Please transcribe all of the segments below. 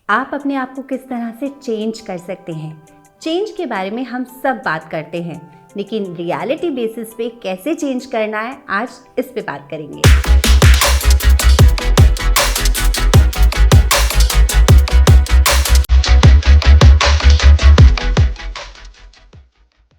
आप अपने आप को किस तरह से चेंज कर सकते हैं। चेंज के बारे में हम सब बात करते हैं, लेकिन रियलिटी बेसिस पे कैसे चेंज करना है, आज इस पे बात करेंगे।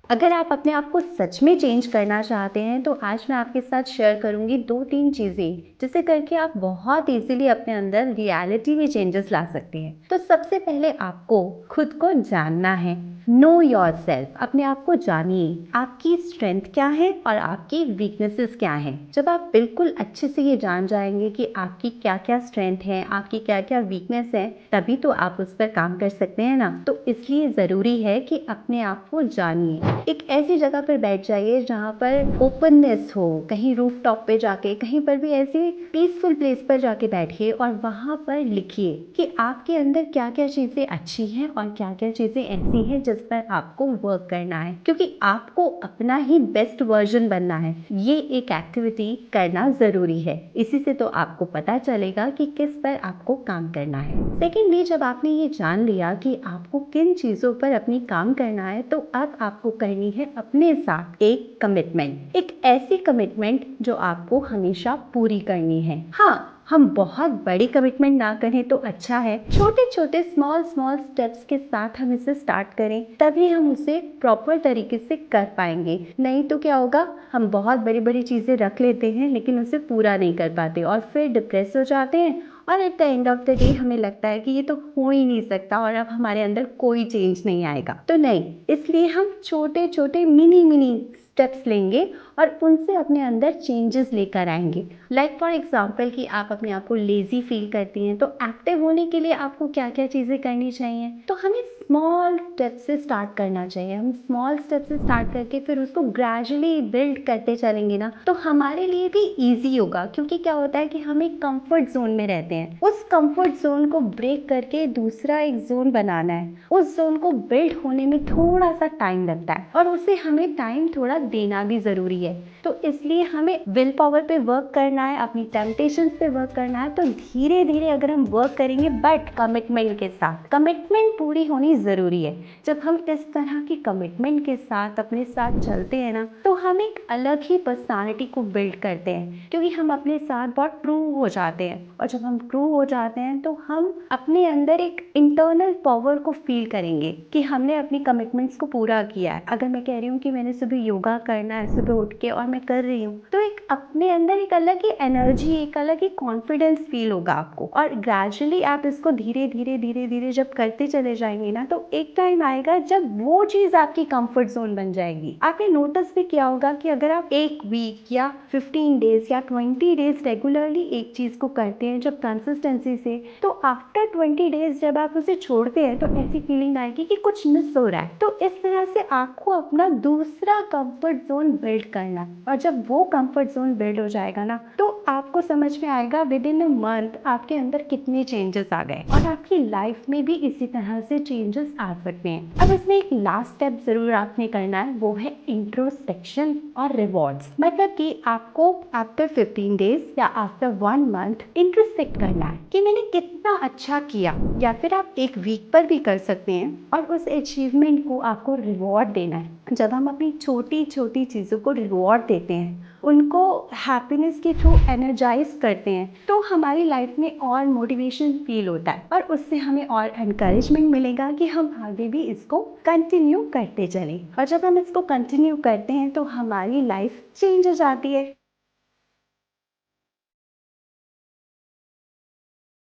अगर आप अपने आप को सच में चेंज करना चाहते हैं तो आज मैं आपके साथ शेयर करूंगी 2-3 चीज़ें जिसे करके आप बहुत इजीली अपने अंदर रियलिटी में चेंजेस ला सकते हैं। तो सबसे पहले आपको खुद को जानना है। नो योर सेल्फ, अपने आप को जानिए। आपकी स्ट्रेंथ क्या है और आपकी वीकनेसेस क्या हैं। जब आप बिल्कुल अच्छे से ये जान जाएंगे कि आपकी क्या क्या स्ट्रेंथ है, आपकी क्या क्या वीकनेस है, तभी तो आप उस पर काम कर सकते हैं ना। तो इसलिए ज़रूरी है कि अपने आप को जानिए। एक ऐसी जगह पर बैठ जाइए जहाँ पर ओपननेस हो, कहीं रूफ टॉप पे जाके, कहीं पर भी ऐसी पीसफुल प्लेस पर जाके बैठिए और वहाँ पर लिखिए कि आपके अंदर क्या क्या चीज़ें अच्छी हैं और क्या क्या चीज़ें ऐसी हैं जिस पर आपको वर्क करना है, क्योंकि आपको अपना ही बेस्ट वर्जन बनना है। ये एक एक्टिविटी करना ज़रूरी है। इसी से तो आपको पता चलेगा कि किस पर आपको काम करना है। सेकेंडली, जब आपने ये जान लिया कि आपको किन चीज़ों पर अपनी काम करना है, तो अब आपको करनी है अपने साथ एक कमिटमेंट। एक ऐसी कमिटमेंट जो आपको हमेशा पूरी करनी है। हाँ, हम बहुत बड़ी कमिटमेंट ना करें तो अच्छा है। छोटे छोटे स्मॉल स्मॉल स्टेप्स के साथ हम इसे स्टार्ट करें, तभी हम उसे प्रॉपर तरीके से कर पाएंगे। नहीं तो क्या होगा, हम बहुत बड़ी बड़ी चीज़ें रख लेते हैं लेकिन उसे पूरा नहीं कर पाते और फिर डिप्रेस हो जाते हैं और at the end of the day हमें लगता है कि ये तो हो ही नहीं सकता और अब हमारे अंदर कोई चेंज नहीं आएगा। तो नहीं, इसलिए हम छोटे छोटे मिनी मिनी स्टेप्स लेंगे और उनसे अपने अंदर चेंजेस लेकर आएंगे। लाइक फॉर एग्जाम्पल कि आप अपने आप को लेजी फील करती हैं, तो एक्टिव होने के लिए आपको क्या क्या चीज़ें करनी चाहिए। तो हमें स्मॉल स्टेप से स्टार्ट करना चाहिए। हम स्मॉल स्टेप से स्टार्ट करके फिर उसको ग्रेजुअली बिल्ड करते चलेंगे ना, तो हमारे लिए भी ईजी होगा। क्योंकि क्या होता है कि हम एक कंफर्ट जोन में रहते हैं, उस कंफर्ट जोन को ब्रेक करके दूसरा एक जोन बनाना है। उस जोन को बिल्ड होने में थोड़ा सा टाइम लगता है और उसे हमें टाइम थोड़ा देना भी ज़रूरी है। तो इसलिए हमें विल पावर पे वर्क करना है, अपनी टेम्पटेशंस पे वर्क करना है। तो धीरे धीरे अगर हम वर्क करेंगे, बट कमिटमेंट के साथ, कमिटमेंट पूरी होनी ज़रूरी है। जब हम इस तरह की कमिटमेंट के साथ अपने साथ चलते हैं ना, तो हम एक अलग ही पर्सनालिटी को बिल्ड करते हैं, क्योंकि हम अपने साथ बहुत ट्रू हो जाते हैं। और जब हम ट्रू हो जाते हैं तो हम अपने अंदर एक इंटरनल पावर को फील करेंगे कि हमने अपनी कमिटमेंट्स को पूरा किया है। अगर मैं कह रही हूँ कि मैंने सुबह योगा करना है सुबह उठ के और मैं कर रही हूँ, तो एक अपने अंदर एक अलग ही एनर्जी, एक अलग ही कॉन्फिडेंस फील होगा आपको। और ग्रेजुअली आप इसको धीरे धीरे धीरे धीरे जब करते चले जाएंगे ना, तो एक टाइम आएगा जब वो चीज़ आपकी कंफर्ट जोन बन जाएगी। आपने नोटिस भी किया होगा कि अगर आप एक वीक या 15 डेज या 20 डेज रेगुलरली एक चीज़ को करते हैं जब कंसिस्टेंसी से, तो आफ्टर 20 डेज जब आप उसे छोड़ते हैं तो ऐसी फीलिंग आएगी कि कुछ मिस हो रहा है। तो इस तरह से आपको अपना दूसरा कंफर्ट जोन बिल्ड करना है। और जब वो कंफर्ट जोन बिल्ड हो जाएगा ना, तो आपको समझ में आएगा विद इन अ मंथ आपके अंदर कितने चेंजेस आ गए और आपकी लाइफ में भी इसी तरह से चेंजेस आ सकते हैं। अब इसमें एक लास्ट स्टेप जरूर आपने करना है, वो है इंट्रोस्पेक्शन और रिवॉर्ड्स। मतलब कि आपको आफ्टर 15 डेज या आफ्टर 1 मंथ इंट्रोस्पेक्ट करना है कि मैंने कितना अच्छा किया, या फिर आप एक वीक पर भी कर सकते हैं और उस अचीवमेंट को आपको रिवॉर्ड देना है। जब हम अपनी छोटी छोटी चीज़ों को रिवॉर्ड देते हैं, उनको हैप्पीनेस के थ्रू एनर्जाइज करते हैं, तो हमारी लाइफ में और मोटिवेशन फील होता है और उससे हमें और एनकरेजमेंट मिलेगा कि हम आगे भी इसको कंटिन्यू करते चलें। और जब हम इसको कंटिन्यू करते हैं तो हमारी लाइफ चेंज हो जाती है।